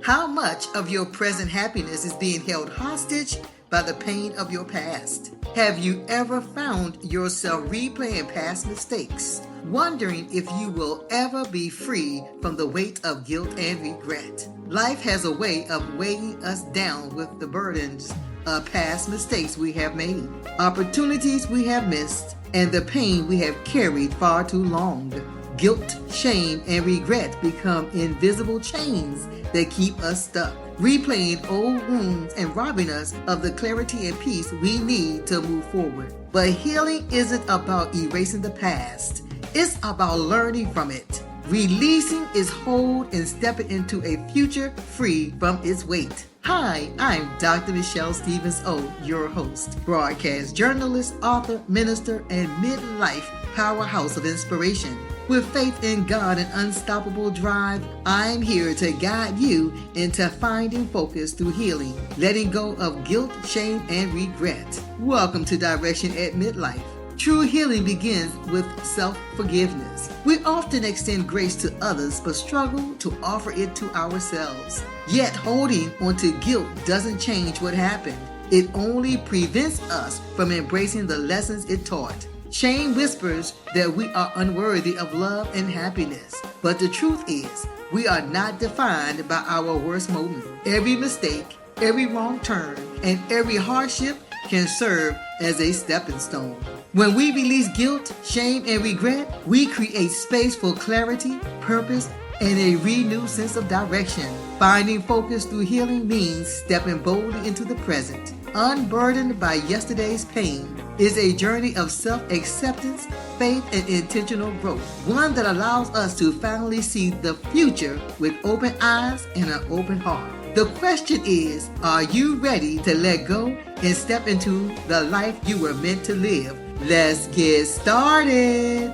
How much of your present happiness is being held hostage by the pain of your past? Have you ever found yourself replaying past mistakes, wondering if you will ever be free from the weight of guilt and regret? Life has a way of weighing us down with the burdens of past mistakes we have made, opportunities we have missed, and the pain we have carried far too long. Guilt, shame, and regret become invisible chains that keep us stuck, replaying old wounds and robbing us of the clarity and peace we need to move forward. But healing isn't about erasing the past. It's about learning from it, releasing its hold, and stepping into a future free from its weight. Hi, I'm Dr. Michelle Stevens O, your host, broadcast journalist, author, minister, and midlife powerhouse of inspiration. With faith in God and unstoppable drive, I'm here to guide you into finding focus through healing, letting go of guilt, shame, and regret. Welcome to Direction at Midlife. True healing begins with self-forgiveness. We often extend grace to others but struggle to offer it to ourselves. Yet holding onto guilt doesn't change what happened. It only prevents us from embracing the lessons it taught. Shame whispers that we are unworthy of love and happiness. But the truth is, we are not defined by our worst moment. Every mistake, every wrong turn, and every hardship can serve as a stepping stone. When we release guilt, shame, and regret, we create space for clarity, purpose, and a renewed sense of direction. Finding focus through healing means stepping boldly into the present, unburdened by yesterday's pain. Is a journey of self-acceptance, faith, and intentional growth. One that allows us to finally see the future with open eyes and an open heart. The question is, are you ready to let go and step into the life you were meant to live? Let's get started.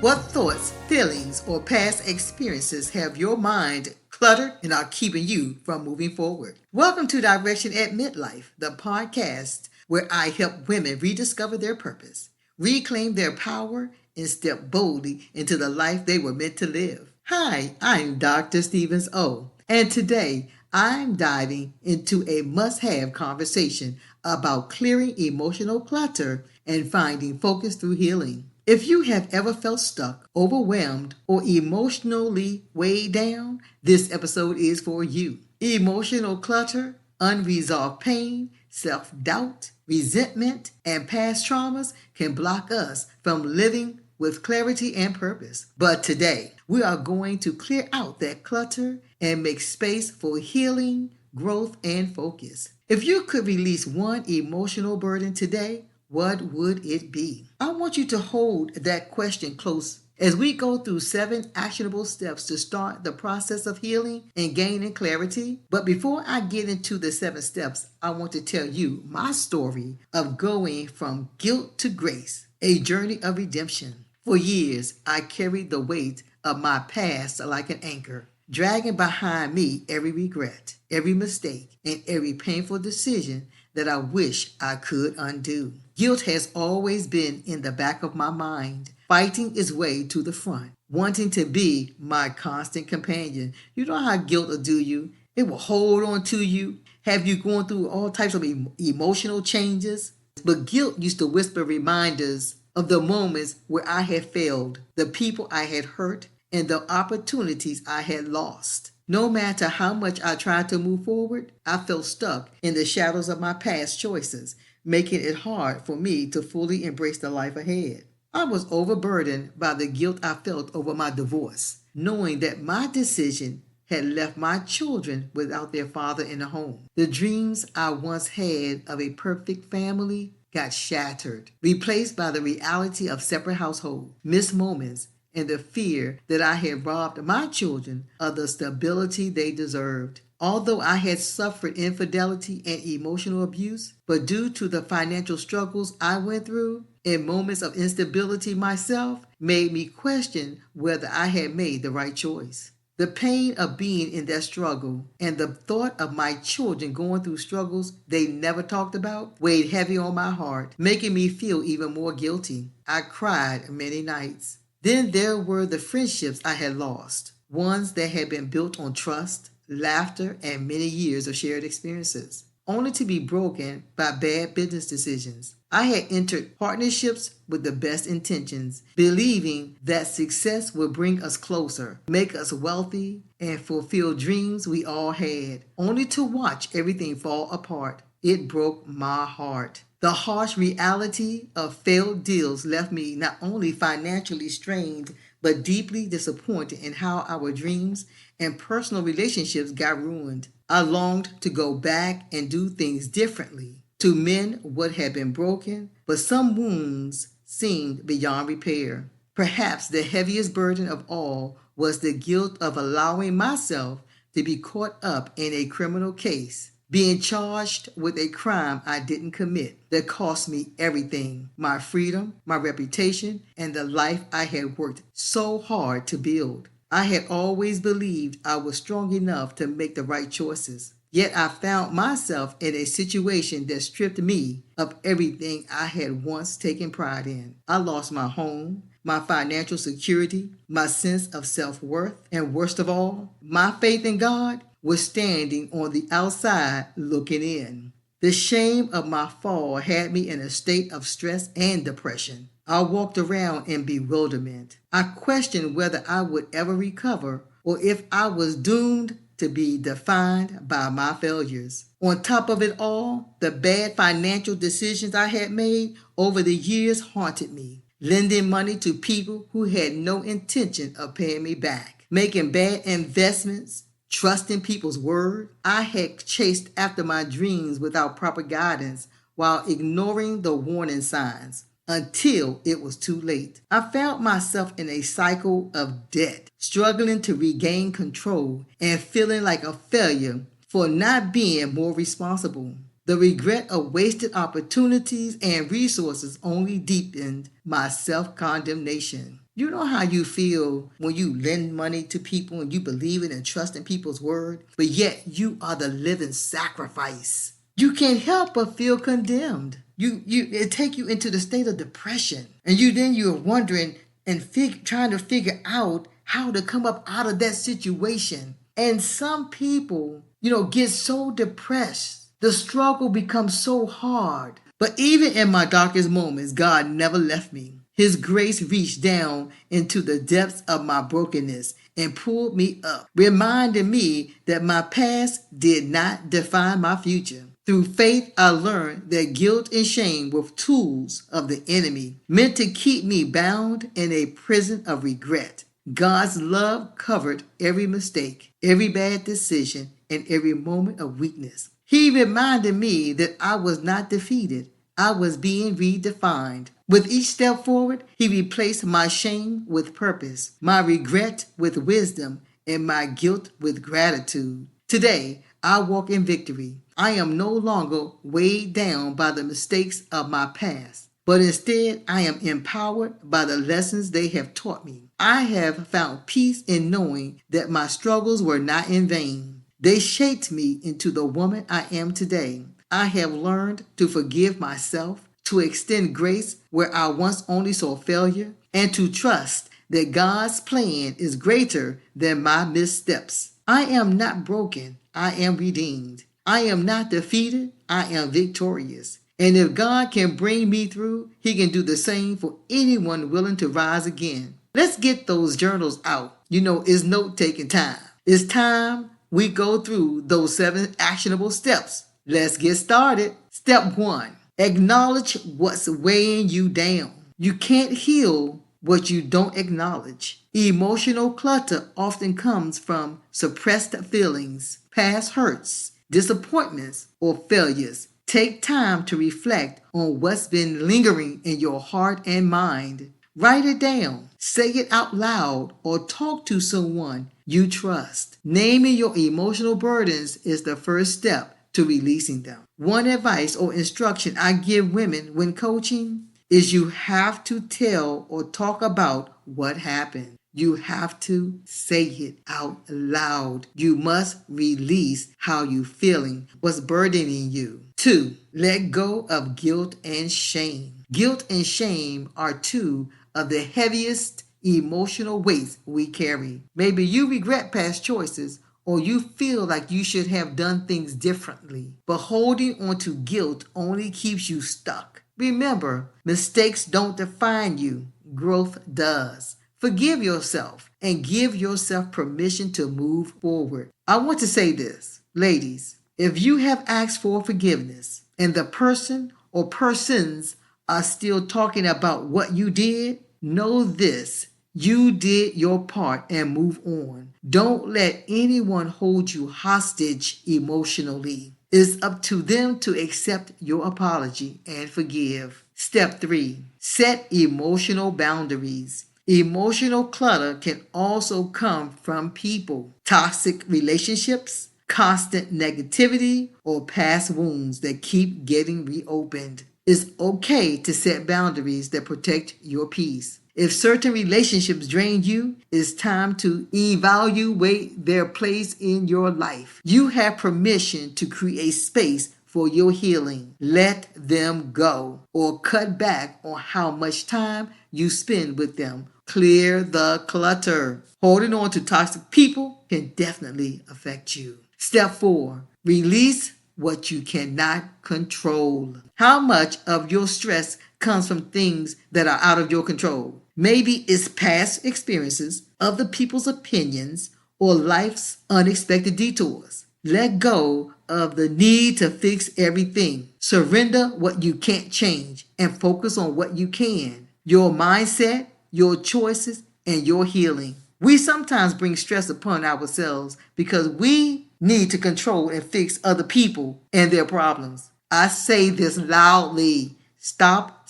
What thoughts, feelings, or past experiences have your mind cluttered and are keeping you from moving forward? Welcome to Direction at Midlife, the podcast where I help women rediscover their purpose, reclaim their power, and step boldly into the life they were meant to live. Hi, I'm Dr. Stevens O, and today I'm diving into a must-have conversation about clearing emotional clutter and finding focus through healing. If you have ever felt stuck, overwhelmed, or emotionally weighed down, this episode is for you. Emotional clutter, unresolved pain, self-doubt, resentment, and past traumas can block us from living with clarity and purpose. But today, we are going to clear out that clutter and make space for healing, growth, and focus. If you could release one emotional burden today, what would it be? I want you to hold that question close as we go through 7 actionable steps to start the process of healing and gaining clarity. But before I get into the 7 steps, I want to tell you my story of going from guilt to grace, a journey of redemption. For years, I carried the weight of my past like an anchor, dragging behind me every regret, every mistake, and every painful decision that I wish I could undo. Guilt has always been in the back of my mind, fighting its way to the front, wanting to be my constant companion. You know how guilt will do you? It will hold on to you, have you going through all types of emotional changes. But guilt used to whisper reminders of the moments where I had failed, the people I had hurt, and the opportunities I had lost. No matter how much I tried to move forward, I felt stuck in the shadows of my past choices, making it hard for me to fully embrace the life ahead. I was overburdened by the guilt I felt over my divorce, knowing that my decision had left my children without their father in the home. The dreams I once had of a perfect family got shattered, replaced by the reality of separate households, missed moments, and the fear that I had robbed my children of the stability they deserved. Although I had suffered infidelity and emotional abuse, but due to the financial struggles I went through and moments of instability myself, made me question whether I had made the right choice. The pain of being in that struggle and the thought of my children going through struggles they never talked about weighed heavy on my heart, making me feel even more guilty. I cried many nights. Then there were the friendships I had lost, ones that had been built on trust, laughter, and many years of shared experiences, only to be broken by bad business decisions. I had entered partnerships with the best intentions, believing that success would bring us closer, make us wealthy, and fulfill dreams we all had, only to watch everything fall apart. It broke my heart. The harsh reality of failed deals left me not only financially strained, but deeply disappointed in how our dreams and personal relationships got ruined. I longed to go back and do things differently, to mend what had been broken, but some wounds seemed beyond repair. Perhaps the heaviest burden of all was the guilt of allowing myself to be caught up in a criminal case, being charged with a crime I didn't commit that cost me everything: my freedom, my reputation, and the life I had worked so hard to build. I had always believed I was strong enough to make the right choices. Yet I found myself in a situation that stripped me of everything I had once taken pride in. I lost my home, my financial security, my sense of self-worth, and worst of all, my faith in God was standing on the outside looking in. The shame of my fall had me in a state of stress and depression. I walked around in bewilderment. I questioned whether I would ever recover or if I was doomed to be defined by my failures. On top of it all, the bad financial decisions I had made over the years haunted me. Lending money to people who had no intention of paying me back, making bad investments, trusting people's word. I had chased after my dreams without proper guidance while ignoring the warning signs until it was too late. I found myself in a cycle of debt, struggling to regain control and feeling like a failure for not being more responsible. The regret of wasted opportunities and resources only deepened my self-condemnation. You know how you feel when you lend money to people and you believe in and trust in people's word, but yet you are the living sacrifice. You can't help but feel condemned. It take you into the state of depression, and you're wondering and trying to figure out how to come up out of that situation. And some people, get so depressed. The struggle becomes so hard. But even in my darkest moments, God never left me. His grace reached down into the depths of my brokenness and pulled me up, reminding me that my past did not define my future. Through faith, I learned that guilt and shame were tools of the enemy, meant to keep me bound in a prison of regret. God's love covered every mistake, every bad decision, and every moment of weakness. He reminded me that I was not defeated. I was being redefined. With each step forward, he replaced my shame with purpose, my regret with wisdom, and my guilt with gratitude. Today, I walk in victory. I am no longer weighed down by the mistakes of my past, but instead I am empowered by the lessons they have taught me. I have found peace in knowing that my struggles were not in vain. They shaped me into the woman I am today. I have learned to forgive myself, to extend grace where I once only saw failure, and to trust that God's plan is greater than my missteps. I am not broken. I am redeemed. I am not defeated. I am victorious. And if God can bring me through, he can do the same for anyone willing to rise again. Let's get those journals out. It's note-taking time. It's time we go through those 7 actionable steps. Let's get started. Step 1. Acknowledge what's weighing you down. You can't heal what you don't acknowledge. Emotional clutter often comes from suppressed feelings, past hurts, disappointments, or failures. Take time to reflect on what's been lingering in your heart and mind. Write it down, say it out loud, or talk to someone you trust. Naming your emotional burdens is the first step to releasing them. One advice or instruction I give women when coaching is you have to tell or talk about what happened. You have to say it out loud. You must release how you're feeling, what's burdening you. 2. Let go of guilt and shame. Guilt and shame are 2 of the heaviest emotional weights we carry. Maybe you regret past choices, or you feel like you should have done things differently. But holding on to guilt only keeps you stuck. Remember, mistakes don't define you, growth does. Forgive yourself and give yourself permission to move forward. I want to say this, ladies, if you have asked for forgiveness and the person or persons are still talking about what you did, know this. You did your part and move on. Don't let anyone hold you hostage emotionally. It's up to them to accept your apology and forgive. Step 3. Set emotional boundaries. Emotional clutter can also come from people, toxic relationships, constant negativity, or past wounds that keep getting reopened. It's okay to set boundaries that protect your peace. If certain relationships drain you, it's time to evaluate their place in your life. You have permission to create space for your healing. Let them go or cut back on how much time you spend with them. Clear the clutter. Holding on to toxic people can definitely affect you. Step 4. Release what you cannot control. How much of your stress comes from things that are out of your control? Maybe it's past experiences, other people's opinions, or life's unexpected detours. Let go of the need to fix everything. Surrender what you can't change and focus on what you can. Your mindset, your choices, and your healing. We sometimes bring stress upon ourselves because we need to control and fix other people and their problems. I say this loudly. Stop.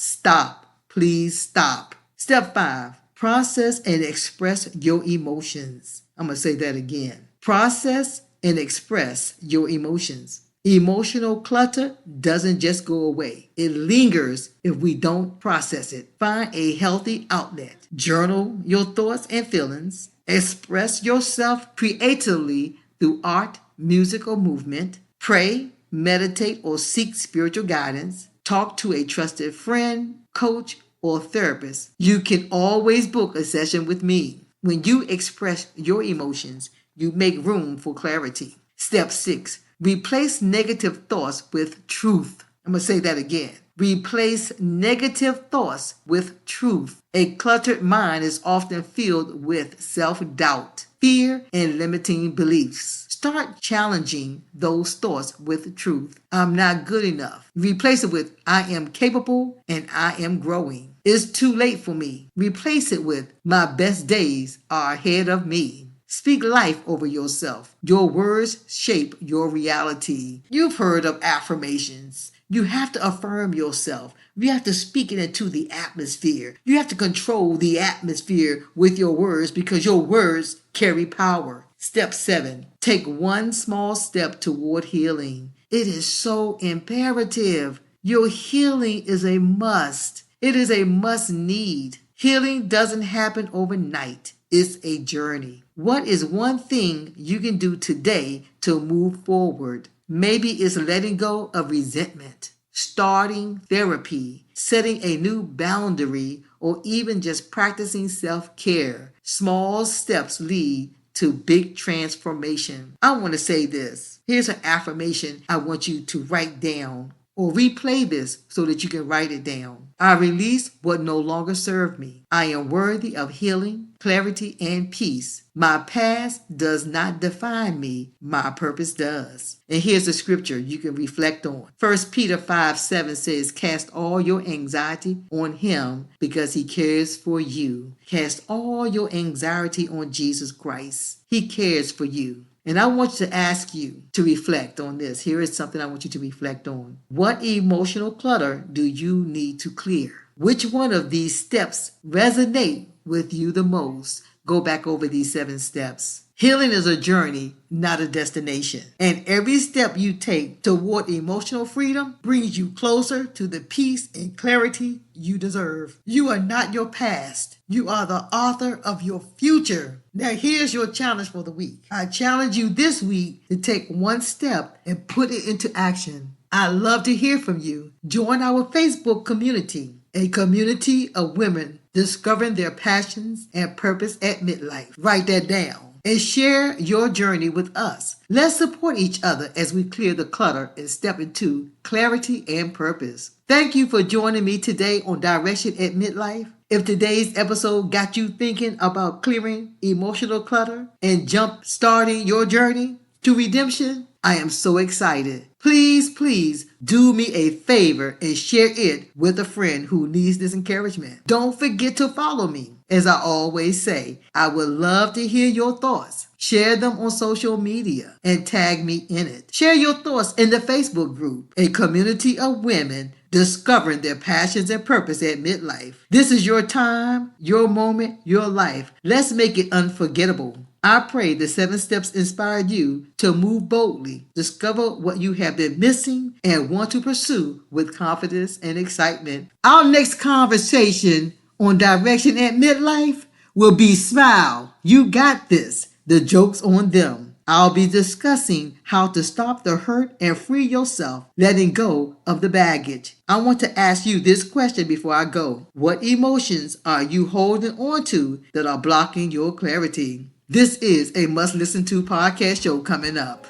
Please stop. Step 5. Process and express your emotions. I'm going to say that again. Process and express your emotions. Emotional clutter doesn't just go away. It lingers if we don't process it. Find a healthy outlet. Journal your thoughts and feelings. Express yourself creatively through art, music, or movement. Pray, meditate, or seek spiritual guidance. Talk to a trusted friend, coach, or therapist. You can always book a session with me. When you express your emotions, you make room for clarity. Step 6. Replace negative thoughts with truth. I'm going to say that again. Replace negative thoughts with truth. A cluttered mind is often filled with self-doubt, fear, and limiting beliefs. Start challenging those thoughts with truth. I'm not good enough. Replace it with I am capable and I am growing. It's too late for me. Replace it with my best days are ahead of me. Speak life over yourself. Your words shape your reality. You've heard of affirmations. You have to affirm yourself. You have to speak it into the atmosphere. You have to control the atmosphere with your words because your words carry power. Step 7. Take one small step toward healing. It is so imperative. Your healing is a must. It is a must need. Healing doesn't happen overnight. It's a journey. What is one thing you can do today to move forward? Maybe it's letting go of resentment, starting therapy, setting a new boundary, or even just practicing self-care. Small steps lead to big transformation. I want to say this. Here's an affirmation I want you to write down or replay this so that you can write it down. I release what no longer served me. I am worthy of healing, clarity, and peace. My past does not define me. My purpose does. And here's the scripture you can reflect on. 1 Peter 5:7 says, cast all your anxiety on him because he cares for you. Cast all your anxiety on Jesus Christ. He cares for you. And I want to ask you to reflect on this. Here is something I want you to reflect on. What emotional clutter do you need to clear? Which one of these steps resonate with you the most? Go back over these 7 steps. Healing is a journey, not a destination. And every step you take toward emotional freedom brings you closer to the peace and clarity you deserve. You are not your past. You are the author of your future. Now here's your challenge for the week. I challenge you this week to take one step and put it into action. I love to hear from you. Join our Facebook community, a community of women discovering their passions and purpose at midlife. Write that down. and share your journey with us. Let's support each other as we clear the clutter and step into clarity and purpose. Thank you for joining me today on Direction at Midlife. If today's episode got you thinking about clearing emotional clutter and jump starting your journey to redemption, I am so excited. Please do me a favor and share it with a friend who needs this encouragement. Don't forget to follow me. As I always say, I would love to hear your thoughts. Share them on social media and tag me in it. Share your thoughts in the Facebook group, a community of women discovering their passions and purpose at midlife. This is your time, your moment, your life. Let's make it unforgettable. I pray the 7 steps inspired you to move boldly, discover what you have been missing, and want to pursue with confidence and excitement. Our next conversation on Direction at Midlife will be Smile, You Got This, the joke's on them. I'll be discussing how to stop the hurt and free yourself, letting go of the baggage. I want to ask you this question before I go. What emotions are you holding on to that are blocking your clarity? This is a must-listen-to podcast show coming up.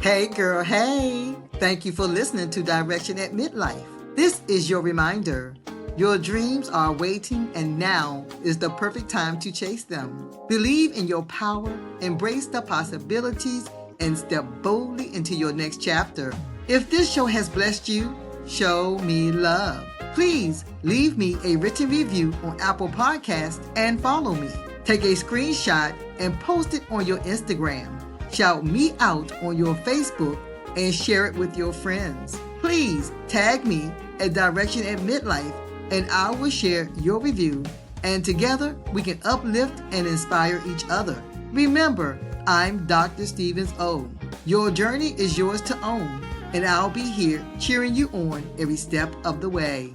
Hey girl, hey! Thank you for listening to Direction at Midlife. This is your reminder. Your dreams are waiting, and now is the perfect time to chase them. Believe in your power, embrace the possibilities, and step boldly into your next chapter. If this show has blessed you, show me love. Please leave me a written review on Apple Podcasts and follow me. Take a screenshot and post it on your Instagram. Shout me out on your Facebook and share it with your friends. Please tag me at Direction at Midlife and I will share your review, and together we can uplift and inspire each other. Remember, I'm Dr. Stevens O. Your journey is yours to own, and I'll be here cheering you on every step of the way.